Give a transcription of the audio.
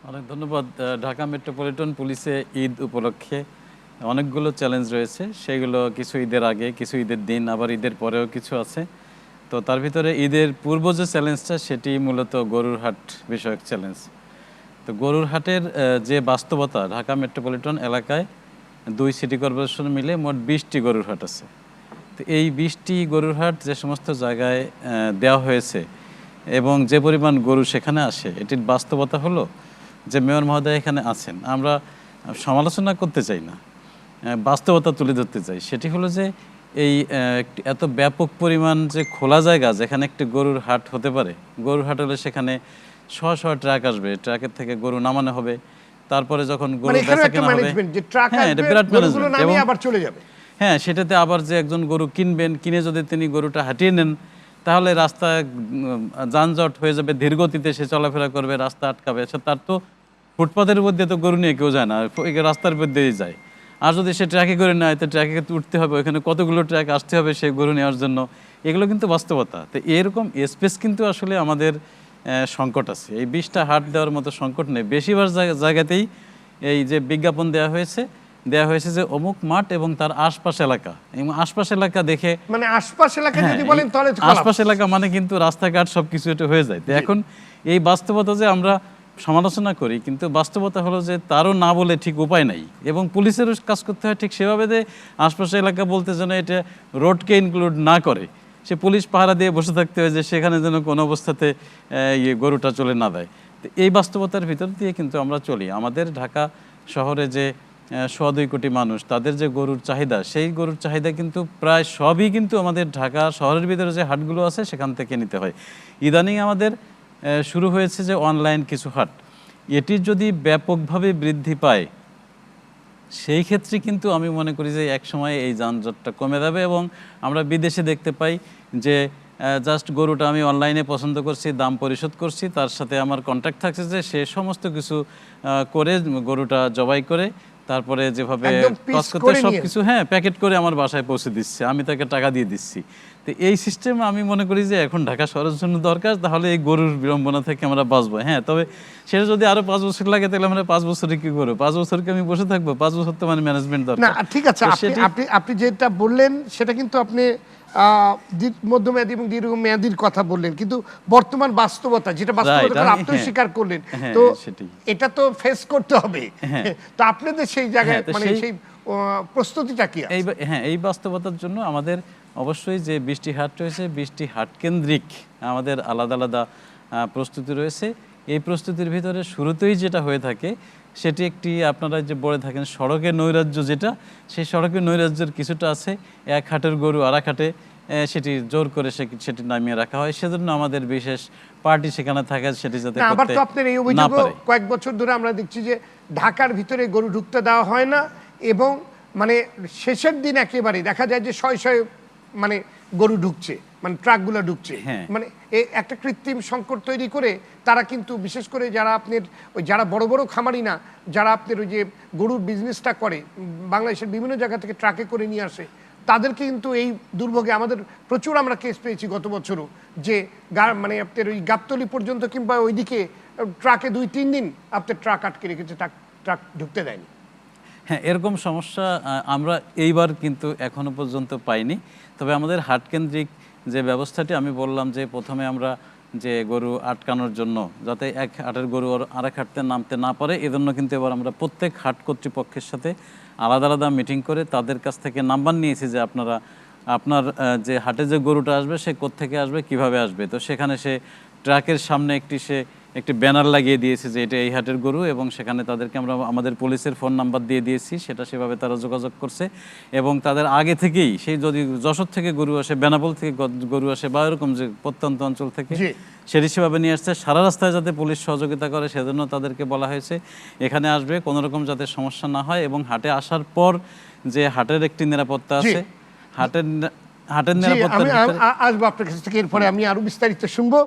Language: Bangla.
অনেক ধন্যবাদ। ঢাকা মেট্রোপলিটন পুলিশে ঈদ উপলক্ষে অনেকগুলো চ্যালেঞ্জ রয়েছে। সেগুলো কিছু ঈদের আগে, কিছু ঈদের দিন, আবার ঈদের পরেও কিছু আছে। তো তার ভিতরে ঈদের পূর্ব যে চ্যালেঞ্জটা সেটি মূলত গরুর হাট বিষয়ক চ্যালেঞ্জ। তো গরুর হাটের যে বাস্তবতা, ঢাকা মেট্রোপলিটন এলাকায় 2 সিটি কর্পোরেশন মিলে মোট 20টি গরুর হাট আছে। তো এই 20টি গরুর হাট যে সমস্ত জায়গায় দেওয়া হয়েছে এবং যে পরিমাণ গরু সেখানে আসে, এটির বাস্তবতা হলো যে মেয়র মহোদয় এখানে আছেন, আমরা সমালোচনা করতে চাই না, বাস্তবতা তুলে ধরতে চাই। সেটি হলো যে এই এত ব্যাপক পরিমাণ যে খোলা জায়গা যেখানে একটি গরুর হাট হতে পারে, গরুর হাট হলে সেখানে শহ ট্রাক আসবে, ট্রাকের থেকে গরু নামানো হবে, তারপরে যখন গরু বেচা কেনা হবে, হ্যাঁ এটা বিরাট ম্যানেজমেন্ট। এবং আবার চলে যাবে, হ্যাঁ সেটাতে আবার যে একজন গরু কিনবেন, কিনে যদি তিনি গরুটা হাঁটিয়ে নেন, তাহলে রাস্তায় যানজট হয়ে যাবে, ধীরগতিতে সে চলাফেরা করবে, রাস্তা আটকাবে। তার তো ফুটপাতের মধ্যে তো গরু নিয়ে কেউ যায় না, রাস্তার মধ্যেই যায়। আর যদি সে ট্র্যাকে করে নেয় তো ট্র্যাকে উঠতে হবে, ওইখানে কতগুলো ট্র্যাক আসতে হবে সেই গরু নেওয়ার জন্য। এগুলো কিন্তু বাস্তবতা। তো এরকম স্পেস কিন্তু আসলে আমাদের সংকট আছে। এই 20টা হাট দেওয়ার মতো সংকট নেই। বেশিরভাগ জায়গাতেই এই যে বিজ্ঞাপন দেওয়া হয়েছে যে অমুক মাঠ এবং তার আশপাশ এলাকা, এবং আশপাশ এলাকা দেখে, মানে আশপাশ এলাকা যদি বলেন তাহলে আশপাশ এলাকা মানে কিন্তু রাস্তাঘাট সবকিছু এটা হয়ে যায়। তো এখন এই বাস্তবতা যে আমরা সমালোচনা করি, কিন্তু বাস্তবতা হলো যে তারও না বলে ঠিক উপায় নাই, এবং পুলিশেরও কাজ করতে হয় ঠিক সেভাবে যে আশপাশের এলাকা বলতে যেন এটা রোডকে ইনক্লুড না করে, সে পুলিশ পাহারা দিয়ে বসে থাকতে হয় যে সেখানে যেন কোনো অবস্থাতে গরুটা চলে না দেয়। তো এই বাস্তবতার ভিতর দিয়ে কিন্তু আমরা চলি। আমাদের ঢাকা শহরে যে 1.25 কোটি মানুষ, তাদের যে গরুর চাহিদা, সেই গরুর চাহিদা কিন্তু প্রায় সবই কিন্তু আমাদের ঢাকা শহরের ভিতরে যে হাটগুলো আছে সেখান থেকে নিতে হয়। ইদানিং আমাদের শুরু হয়েছে যে অনলাইন কিছু হাট, এটির যদি ব্যাপকভাবে বৃদ্ধি পায় সেই ক্ষেত্রে কিন্তু আমি মনে করি যে এক সময় এই যানজটটা কমে যাবে। এবং আমরা বিদেশে দেখতে পাই যে জাস্ট গরুটা আমি অনলাইনে পছন্দ করছি, দাম পরিশোধ করছি, তার সাথে আমার কন্ট্যাক্ট থাকছে যে সে সমস্ত কিছু করে গরুটা জবাই করে তারপরে যেভাবে কাজ করতে সবকিছু প্যাকেট করে আমার বাসায় পৌঁছে দিচ্ছে, আমি তাকে টাকা দিয়ে দিচ্ছি। তো এই সিস্টেম আমি মনে করি যে এখন ঢাকা শহরের জন্য দরকার, তাহলে এই গরুর বিড়ম্বনা থেকে আমরা বাঁচবো। তবে সেটা যদি আরো 5 বছর লাগে তাহলে আমরা 5 বছরে কি করবো? 5 বছরকে আমি বসে থাকবো? 5 বছর তো মানে ম্যানেজমেন্ট দরকার। না ঠিক আছে, আপনি যেটা বললেন সেটা কিন্তু আপনি মধ্যমেয়াদী এবং দীর্ঘমেয়াদীর কথা বললেন, কিন্তু বর্তমান বাস্তবতা যেটা বাস্তবতা আপনি স্বীকার করলেন, তো এটা তো ফেস করতে হবে। তো আপনাদের সেই জায়গায় মানে সেই প্রস্তুতিটা কি? এই বাস্তবতার জন্য আমাদের অবশ্যই যে 20টি হাট রয়েছে, 20টি হাট কেন্দ্রিক আমাদের আলাদা আলাদা প্রস্তুতি রয়েছে। এই প্রস্তুতির ভিতরে শুরুতেই যেটা হয়ে থাকে সেটি একটি, আপনারা যে বলে থাকেন সড়কের নৈরাজ্য, যেটা সেই সড়কের নৈরাজ্যের কিছুটা আছে। এক হাটের গরু আর এক হাটে সেটি জোর করে সেটি নামিয়ে রাখা হয়, সেজন্য আমাদের বিশেষ পার্টি সেখানে থাকে সেটি যাতে করতে না পারে। আবার তো আপনার এই অভিযোগ কয়েক বছর ধরে আমরা দেখছি যে ঢাকার ভিতরে গরু ঢুকতে দেওয়া হয় না, এবং মানে শেষের দিন একেবারে দেখা যায় যে শয়ে মানে গরু ঢুকছে, মানে ট্রাকগুলো ঢুকছে, মানে একটা কৃত্রিম সংকট তৈরি করে তারা কিন্তু বিশেষ করে যারা আপনার ওই যারা বড় বড় খামারি না, যারা আপনার ওই যে গরুর বিজনেসটা করে বাংলাদেশের বিভিন্ন জায়গা থেকে ট্রাকে করে নিয়ে আসে, তাদেরকে কিন্তু এই দুর্ভোগে আমাদের প্রচুর আমরা কেস পেয়েছি গত বছরও, যে মানে আপনার ওই গাবতলী পর্যন্ত কিংবা ওইদিকে ট্রাকে 2-3 দিন আপনার ট্রাক আটকে রেখেছে, ট্রাক ঢুকতে দেয়নি। এরকম সমস্যা আমরা এইবার কিন্তু এখনো পর্যন্ত পাইনি। তবে আমাদের হাটকেন্দ্রিক যে ব্যবস্থাটি আমি বললাম যে প্রথমে আমরা যে গরু আটকানোর জন্য যাতে এক হাটের গরু আরেক হাটতে নামতে না পারে, এজন্য কিন্তু এবার আমরা প্রত্যেক হাট কর্তৃপক্ষের সাথে আলাদা আলাদা মিটিং করে তাদের কাছ থেকে নাম্বার নিয়েছি যে আপনার যে হাটে যে গরুটা আসবে সে কোত্থেকে আসবে, কিভাবে আসবে। তো সেখানে সে ট্রাকের সামনে একটি ব্যানার লাগিয়ে দিয়েছে যে এটা এই হাটের গরু, এবং সেখানে তাদেরকে আমরা আমাদের পুলিশের ফোন নাম্বার দিয়ে দিয়েছি, সেভাবে তারা যোগাযোগ করছে। এবং তাদের আগে থেকেই সেই যদি যশোর থেকে গরু আসে, বেনাপোল থেকে গরু আসে, বা এরকম যে প্রত্যন্ত অঞ্চল থেকে, সেটি সেভাবে নিয়ে আসছে। সারা রাস্তায় যাতে পুলিশ সহযোগিতা করে সেজন্য তাদেরকে বলা হয়েছে এখানে আসবে, কোনো রকম যাতে সমস্যা না হয়। এবং হাটে আসার পর যে হাটের একটি নিরাপত্তা আছে, হাটের নিরাপত্তা আসবো আপনার কাছ থেকে, এরপরে আমি আরো বিস্তারিত শুনবো।